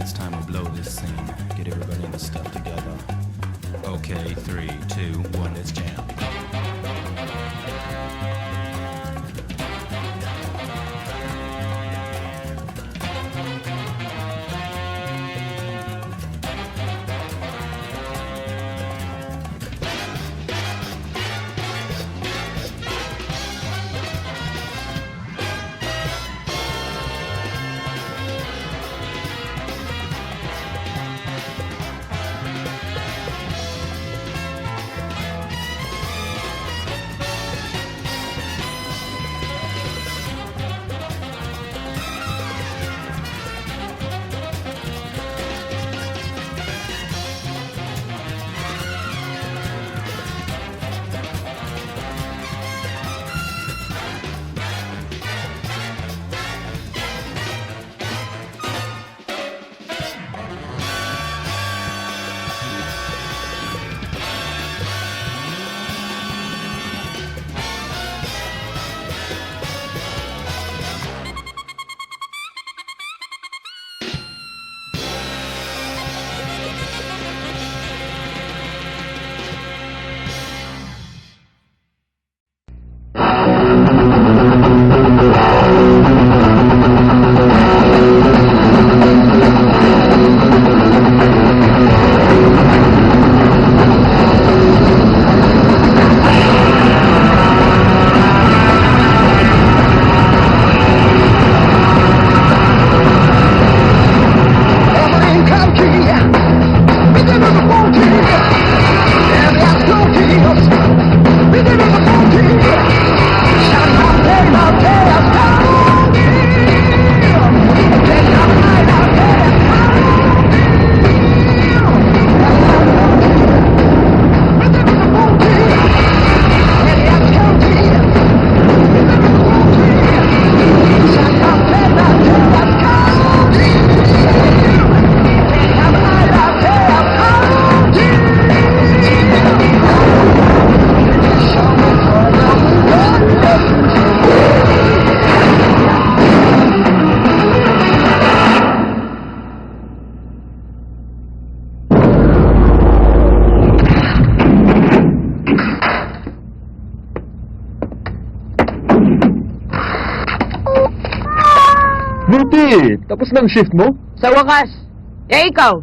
it's time to blow this scene. Get everybody in the stuff together. Okay, 3, 2, 1, let's jam. Buti! Tapos ng shift mo? Sa wakas. Eh, ikaw?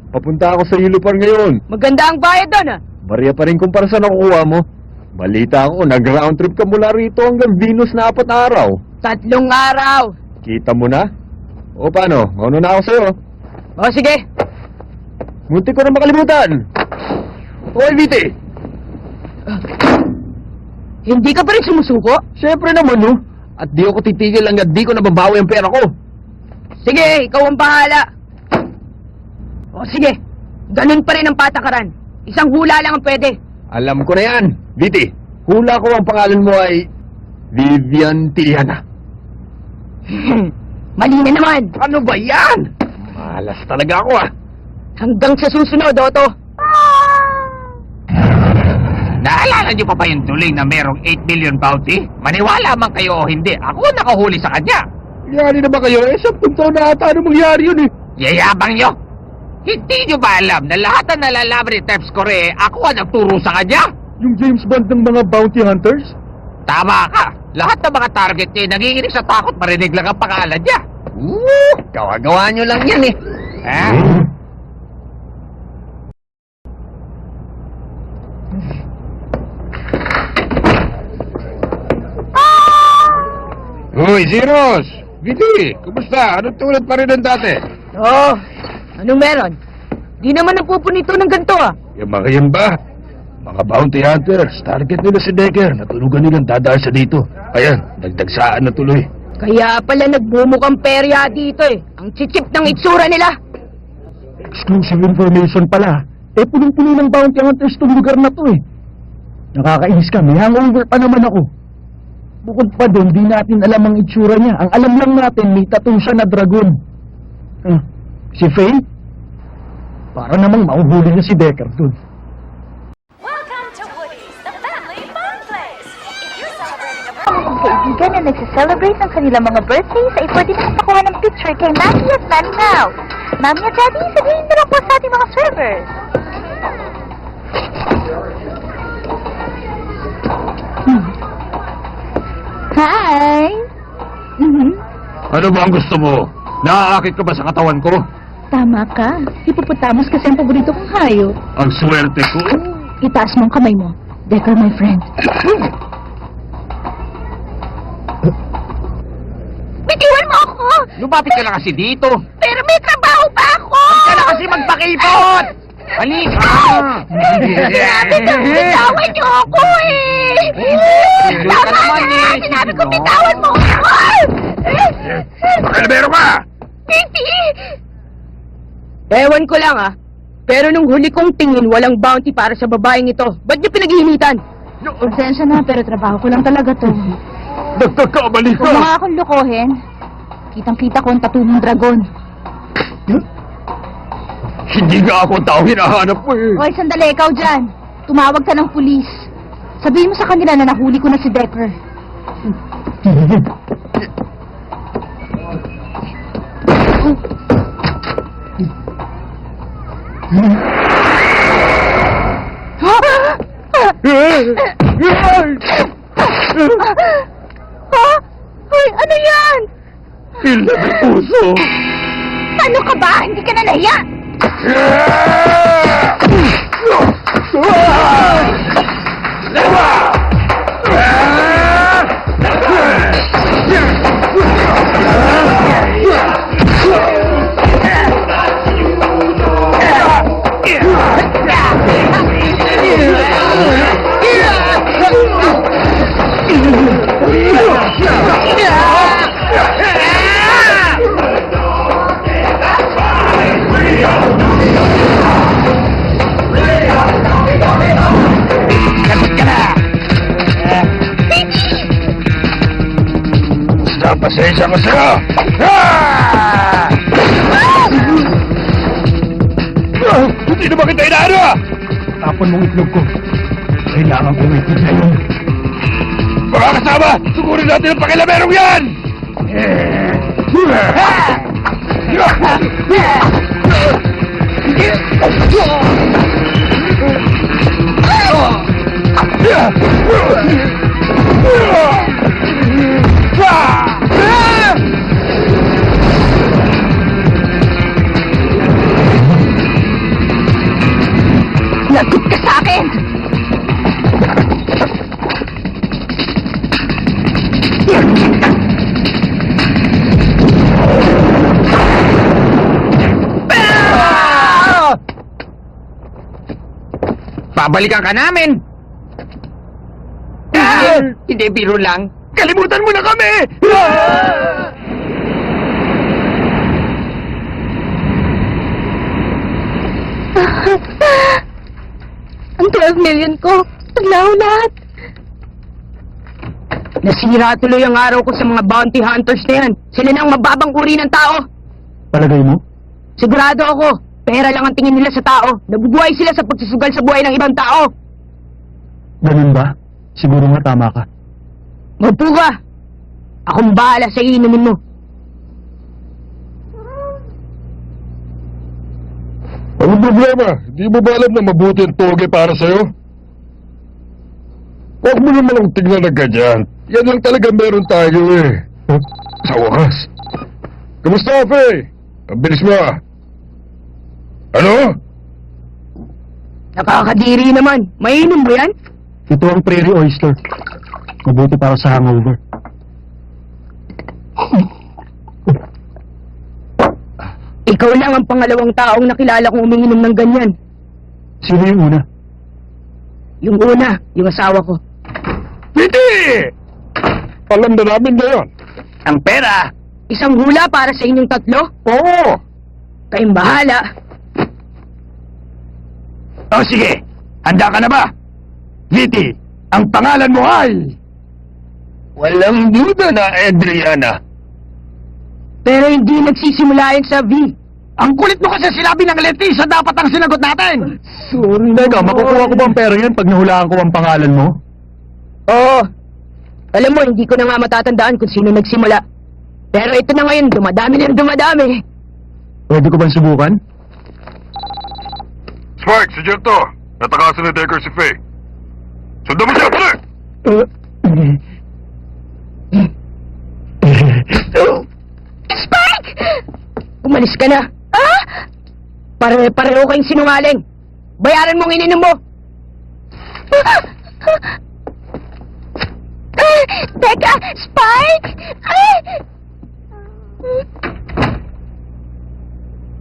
Papunta ako sa Ilupar ngayon. Maganda ang bayad doon, ah. Bariya pa rin kumpara sa nakukuha mo. Balita ko, nag-round trip ka mula rito hanggang Venus na 4 araw. 3 araw. Kita mo na? O paano? Mauna na ako sa'yo. O, sige. Munti ko na makalimutan. Hoy, Viti! Hindi ka pa rin sumusuko? Siyempre naman, no? At di ako titigil hanggang di ko nababawi ang pera ko. Sige, ikaw ang bahala. O, sige. Ganun pa rin ang patakaran. Isang hula lang ang pwede. Alam ko na yan. Viti, hula ko ang pangalan mo ay Vivian Tiliana. Mali na naman. Ano ba yan? Malas talaga ako, ah. Hanggang sa susunod, Otto. Naalala niyo pa ba yung tuling na merong 8 million bounty? Maniwala man kayo o hindi, ako nakahuli sa kanya. Yari na ba kayo? 10 taon na ata ano mangyari yun, eh. Yayabang niyo! Hindi niyo ba alam na lahat ng nalalaman ni Teps Correa, ako ang nagturo sa kanya? Yung James Bond ng mga bounty hunters? Tama ka! Lahat ng mga target niya nanginginig sa takot marinig lang ang pangalan niya. Gawa-gawa nyo lang yan, eh. Eh? Hoy, Zeros! Viti, kumusta? Anong tulad pa rin ng dati? Oh, anong meron? Di naman nagpupunito ng ganito, ah. Yung mga yan ba? Mga bounty hunters, target nila si Decker. Natulugan nilang dadaan sa dito. Ayan, dagdagsaan na tuloy. Kaya pala nagbumukang perya dito, eh. Ang chichip ng itsura nila. Exclusive information pala. Eh, punong-puno ng bounty hunters itong lugar na to, eh. Nakakainis ka, may hangover pa naman ako. Bukod pa doon, di natin alam ang itsura niya. Ang alam lang natin, may tattoo siya na dragon. Si Faye? Para namang mauhuli niya si Decker doon. Welcome to Woody's, the family fun place. If you're celebrating a birthday, kaibigan na nagsa-celebrate ng kanilang mga birthdays ay pwede nang pakuha ng picture kay Maggie at Manny Mouse. Mami at Daddy, sabihin na lang po sa ating mga servers. Hi! Ano ba ang gusto mo? Naaakit ka ba sa katawan ko? Tama ka. Hippopotamus kasi ang paborito kong hayop. Ang swerte ko? Itaas mo ang kamay mo. Decker, my friend. Bitiwan mo ako! Lumapit ka na kasi dito. Pero may trabaho pa ako! Ka na kasi magpakipot! Halika! Sinabi ko, bitawan niyo ako eh! Tama naman na! eh. Sinabi ko, bitawan mo ako! Kalabero ka! Titi! Ewan ko lang pero nung huli kong tingin walang bounty para sa babaeng ito. Ba't niyo pinaghihinitan? Pasensya na, pero trabaho ko lang talaga to. Nagkakamali Huwag mo nga akong lokohin. Kitang-kita ko ang tattoo mong dragon. Hindi nga ako ang tao hinahanap mo eh. Hoy, sandali, ikaw dyan. Tumawag ka ng pulis. Sabihin mo sa kanila na nahuli ko na si Decker. Ha? Hoy, ano yan? Hilda ng puso! Ano ka ba? Hindi ka na nahiya? Basta pasensya ko sa'yo! Hindi naman kita inaano! Tapon mong itlog ko. Kailangan kong itlog na yun. Mga kasama, sugurin natin ang pakilamerong yan! Lagot ka sa akin! Babalikan ka namin! Hindi, biro lang. Kalimutan mo na kami! Ang 12 million ko! Naglaho lahat! Nasira tuloy ang araw ko sa mga bounty hunters na yan. Sila na ang mababang uri ng tao. Palagay mo? Sigurado ako, pera lang ang tingin nila sa tao. Nabubuhay sila sa pagsusugal sa buhay ng ibang tao. Ganun ba? Siguro nga tama ka. Magpo ka. Akong bahala sa inumin mo. Anong problema? Di mo ba alam na mabuti ang toge para sa'yo? Huwag mo naman ang tignan na ganyan. Yan lang talaga meron tayo eh. Oh, sa wakas. Kamusta, Fe? Ang bilis mo ah. Ano? Nakakadiri naman. Mainom mo yan? Ito ang prairie oyster. Mabuti para sa hangover. Ikaw lang ang pangalawang taong nakilala kong uminginom ng ganyan. Sino yung una? Yung una, yung asawa ko. Piti! Alam na namin na yan. Ang pera! Isang hula para sa inyong tatlo? Oo! Kayong bahala. O sige, handa ka na ba? Viti, ang pangalan mo ay... Walang duda na Adriana. Pero hindi nagsisimula yan sa V. Ang kulit mo kasi sinabi ng Letisa dapat ang sinagot natin. Teka, makukuha ko ba ang pera yan pag nahulaan ko ang pangalan mo? Oo. Alam mo, hindi ko na nga matatandaan kung sino nagsimula. Pero ito na ngayon, dumadami na dumadami. Pwede ko bang subukan? Spike, si Jet to. Natakasan ni Decker si Faye. Sundan mo siya, tuloy! Spike! Umalis ka na. Ah? Pare-pareho kayong sinungaling. Bayaran mong ininom mo. Teka, Spike!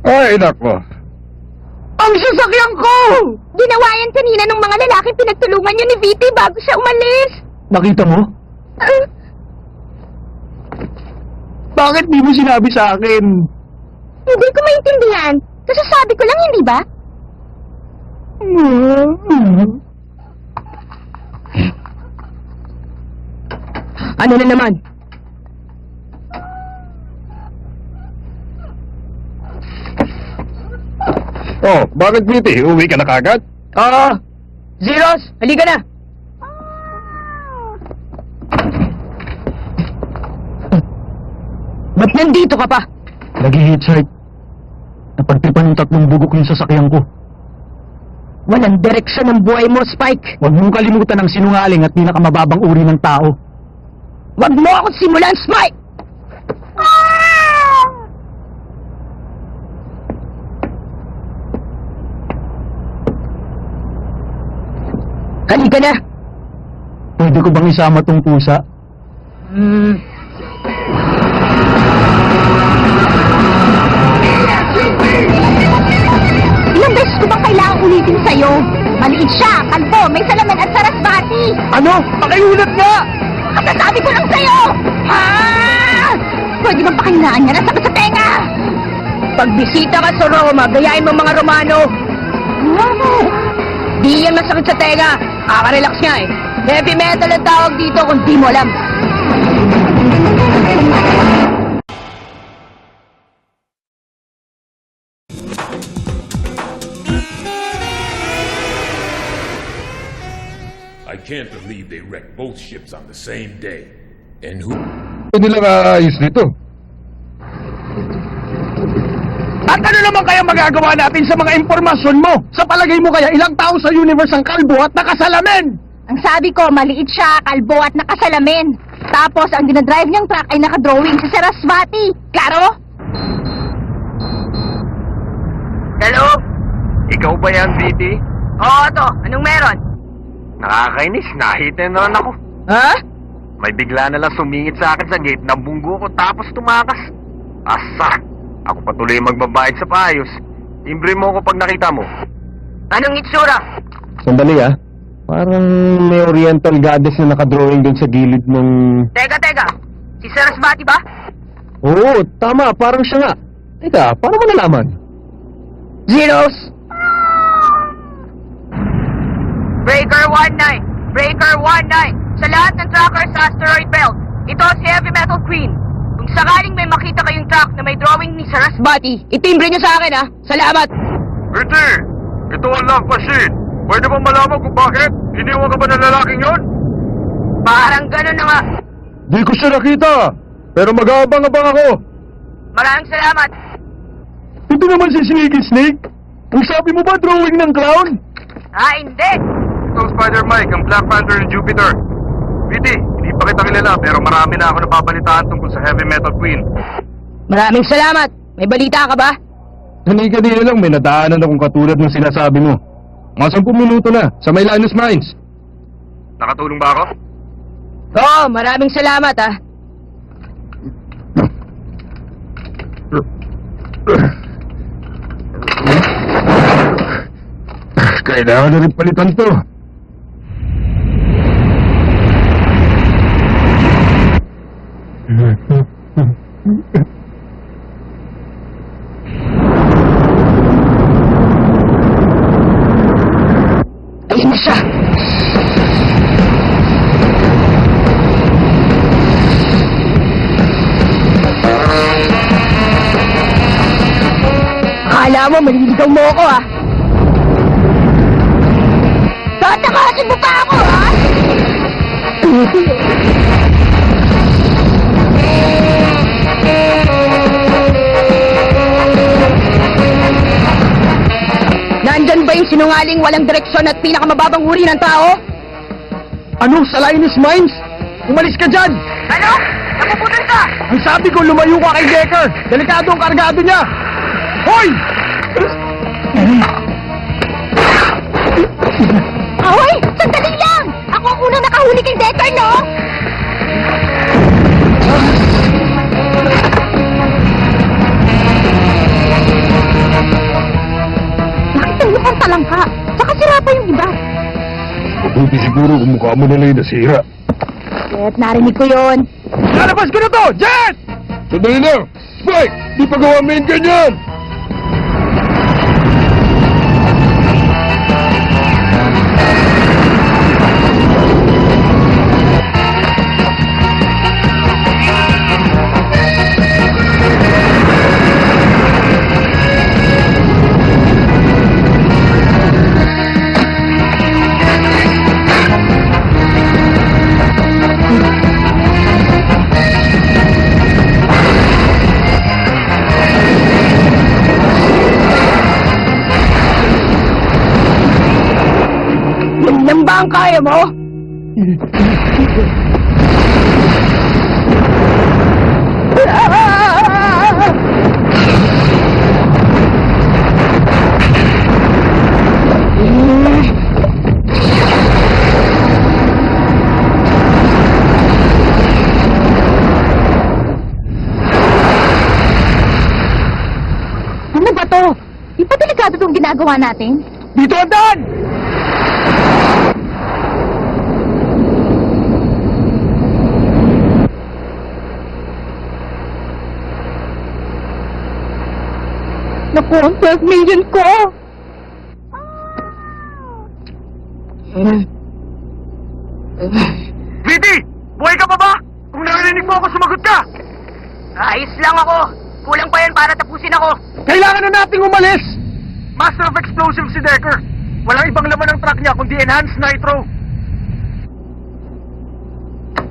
Ay, nako. Ang sasakyan ko! Ginawa yan kanina ng mga lalaking pinagtulungan niyo ni Viti bago siya umalis. Nakita mo? Bakit di mo sinabi sa akin? Hindi ko maintindihan. Kasasabi ko lang, hindi ba? Ano na naman? Oh, bakit Viti? Uwi ka na kagad? Oo. Zeros, halika na. Ba't nandito ka pa? Nag-hitchhike. Napagtripan yung 3 bugok yung sasakyan ko. Walang direksyon ang buhay mo, Spike. Huwag mong kalimutan ang sinungaling at pinakamababang uri ng tao. Huwag mo akong simulan, Spike! Halika na. Pwede ko bang isama tong pusa? Ilang beses ko bang kailangang ulitin sa'yo? Maliit siya, kalbo, may salaman at sarasbati. Ano? Pakiulat nga! Kasasabi ko lang sa'yo! Ah! Pwede bang pakinaan niya na sakit sa tenga? Pagbisita ka sa Roma, gayahin mo mga Romano. Di yan masakit sa tenga. Kaka-relax nga eh. Heavy metal ang tawag dito kung di mo alam. I can't believe they wrecked both ships on the same day. And who? Pwede nilang aayos nito. At ano naman kaya magagawa natin sa mga impormasyon mo? Sa palagay mo kaya ilang tao sa universe ang kalbo at nakasalamin? Ang sabi ko, maliit siya, kalbo at nakasalamin. Tapos, ang dinadrive niyang truck ay nakadrawing sa Sarasvati. Klaro? Hello? Ikaw ba yan, Viti? Oo, to. Anong meron? Nakakainis, nahitin na rin ako. Ha? May bigla na lang sumingit sa akin sa gate, nabunggo ko tapos tumakas. Asa! Ako patuloy magbabayad sa paayos. Timbre mo ko pag nakita mo. Anong itsura? Sandali ah. Parang may oriental goddess na nakadrawing dun sa gilid ng... Teka. Si Sarasvati ba? Oo, tama. Parang siya nga. Teka, paano mo nalaman? Zeros! Breaker 19! Breaker 19! Sa lahat ng tracker sa asteroid belt, ito si Heavy Metal Queen. Kung sakaling may makita kayong truck na may drawing ni Sarasvati, itimbre niyo sa akin ha. Salamat! Viti! Ito ang love machine. Pwede bang malaman kung bakit? Iniwan ka ba ng lalaking yon? Parang ganun na nga. Di ko siya nakita. Pero mag-aabang-abang ako. Maraming salamat. Ito naman si Sneaky Snake. Ang sabi mo ba drawing ng clown? Hindi. Ito Spider Mike, ang Black Panther ng Jupiter. Viti, hindi pa kita kilala pero marami na ako napabalitaan tungkol sa Heavy Metal Queen. Maraming salamat. May balita ka ba? Kanina lang may nadaanan akong katulad ng sinasabi mo. Mga 10 minuto na, sa may Linus Mines. Nakatulong ba ako? Oo, maraming salamat ha. Kailangan na rin palitan to. Ayun na siya. Akala mo, maliligaw mo ako ah. Tatakasin mo pa ako, ha? Yan ba yung sinungaling, walang direksyon at pinakamababang uri ng tao? Ano, sa Linus Mines? Umalis ka dyan! Ano? Napuputol ka! Ang sabi ko, lumayo ka kay Decker! Delikado ang kargado niya! Hoy! Ahoy! Sandali lang! Ako ang unang nakahuli kay Decker, no? Nakita niyo kang talangka. Tsaka sira pa yung iba. Mabuti siguro kung mukha mo na lang yung nasira. Jet, narinig ko yun. Lalabas ko na to! Jet! Sandali lang! Spike! Di pa gawa main ganyan! Yan lang ba ang kaya mo? Ano ba to? Di ba delikado itong ginagawa natin? Dito ang daan! Naku, ang 12 million ko! Viti! Buhay ka pa ba? Kung narinig mo ako, sumagot ka! Ayos lang ako. Kulang pa yan para tapusin ako. Kailangan na nating umalis! Master of Explosives si Decker. Walang ibang laman ng truck niya kundi enhanced nitro.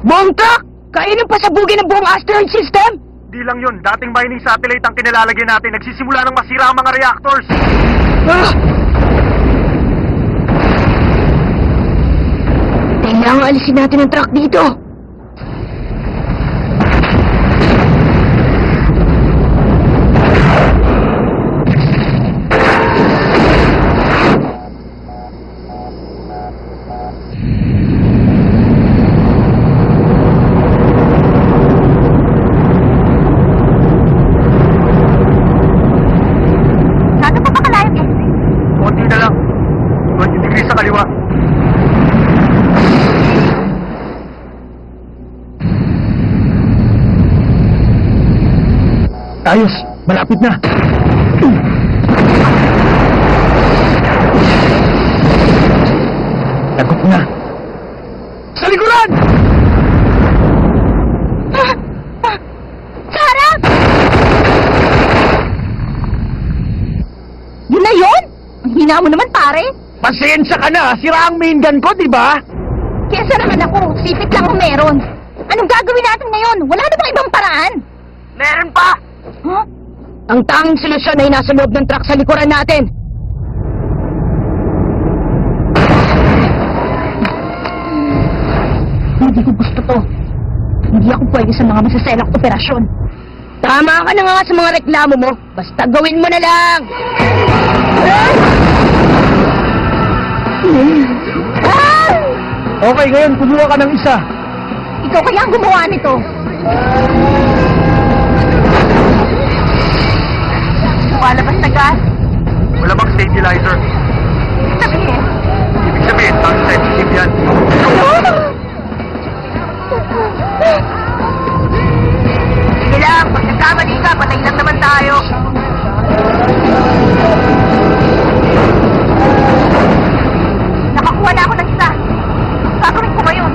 Buong truck! Kainin pa sa bugi ng buong asteroid system? Di lang yun, dating mining satellite ang kinilalagyan natin. Nagsisimula ng masira ang mga reactors. Ah! Kailangan alisin natin ang truck dito. Gaano pa ba kalayo, Kevin? Konti na lang. 20 degrees sa kaliwa. Ayos, malapit na. Lagot na. Sa likuran! Sa harap! Yun na yun? Ang hina mo naman, pare. Pasensya ka na, sira ang main gun ko, di ba? Kesa naman ako, sipit lang ang meron. Anong gagawin natin ngayon? Wala na bang ibang paraan? Meron pa! Huh? Ang tanging solusyon ay nasa loob ng truck sa likuran natin. Hindi ko gusto to. Hindi ako pwede sa mga masaselak operasyon. Tama ka na nga sa mga reklamo mo. Basta gawin mo na lang. Okay, ngayon, kumuha ka ng isa. Ikaw kaya ang gumawa nito. Lumalabas na gas. Wala bang stabilizer? Sabihin, Ibig sabihin, sensitive yan. Sige lang, pag nagkamali ka, patay lang naman tayo. nakakuha na ako ng isa. Gagawin ko ngayon.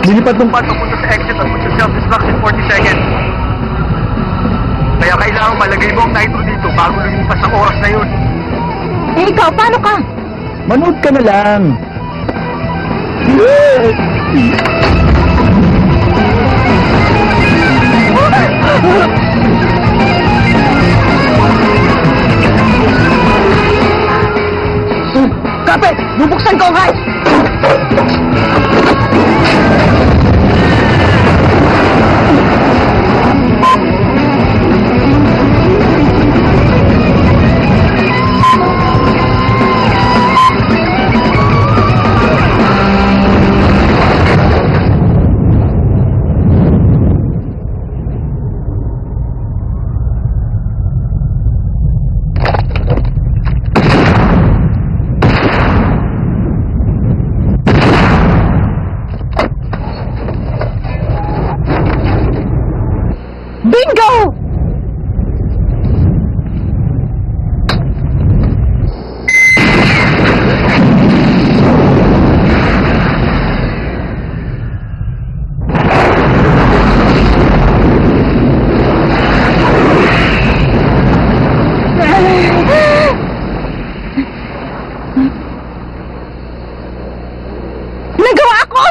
Lilipad ng Paano punta sa exit at mag-self-destruct in 40 seconds? Kaya kailangan malagay mo ang nitro dito bago lumipas ang oras na yun. Eh, ikaw, paano ka? Manood ka na lang. Bubuksan ko ang hatch! Bingo! Nagawa ko!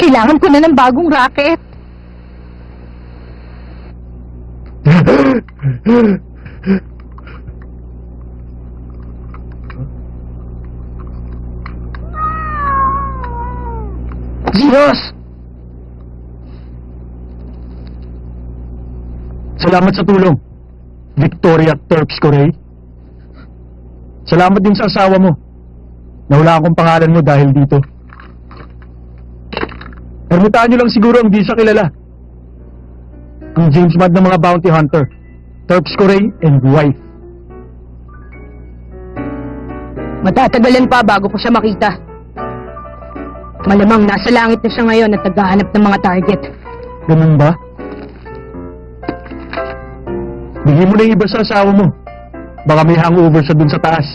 Kailangan ko na ng bagong racket. Zeus! Salamat sa tulong, Victoria Terpscorey. Salamat din sa asawa mo. Nahulaan kong pangalan mo dahil dito. Permutaan nyo lang siguro ang di siya kilala. Ang James Bond ng mga bounty hunter, Terpscorey and wife. Matatagalan pa bago ko siya makita. Malamang nasa langit na siya ngayon at naghahanap ng mga target. Ganun ba? Bigyan mo na yung iba sa asawa mo. Baka may hangover siya dun sa taas.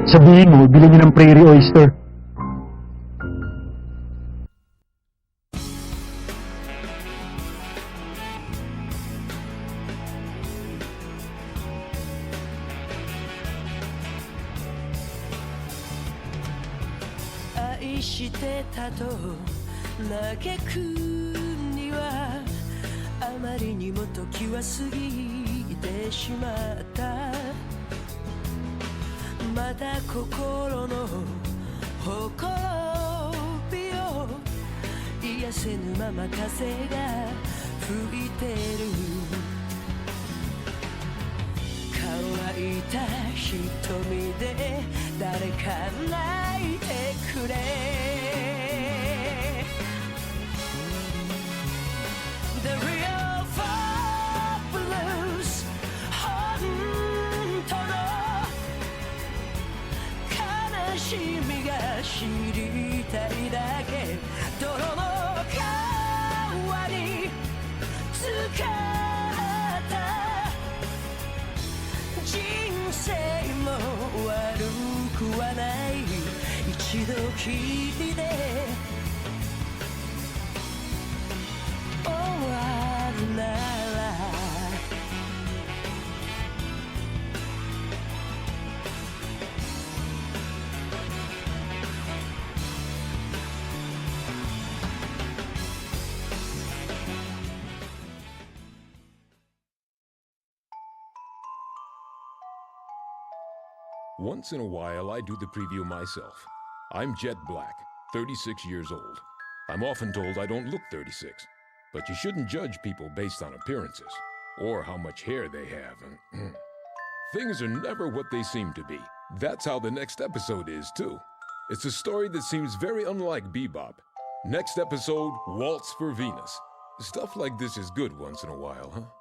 Sabihin mo, bilhin niyo ng prairie oyster. Once in a while, I do the preview myself. I'm Jet Black, 36 years old. I'm often told I don't look 36, but you shouldn't judge people based on appearances or how much hair they have. And things are never what they seem to be. That's how the next episode is, too. It's a story that seems very unlike Bebop. Next episode, Waltz for Venus. Stuff like this is good once in a while, huh?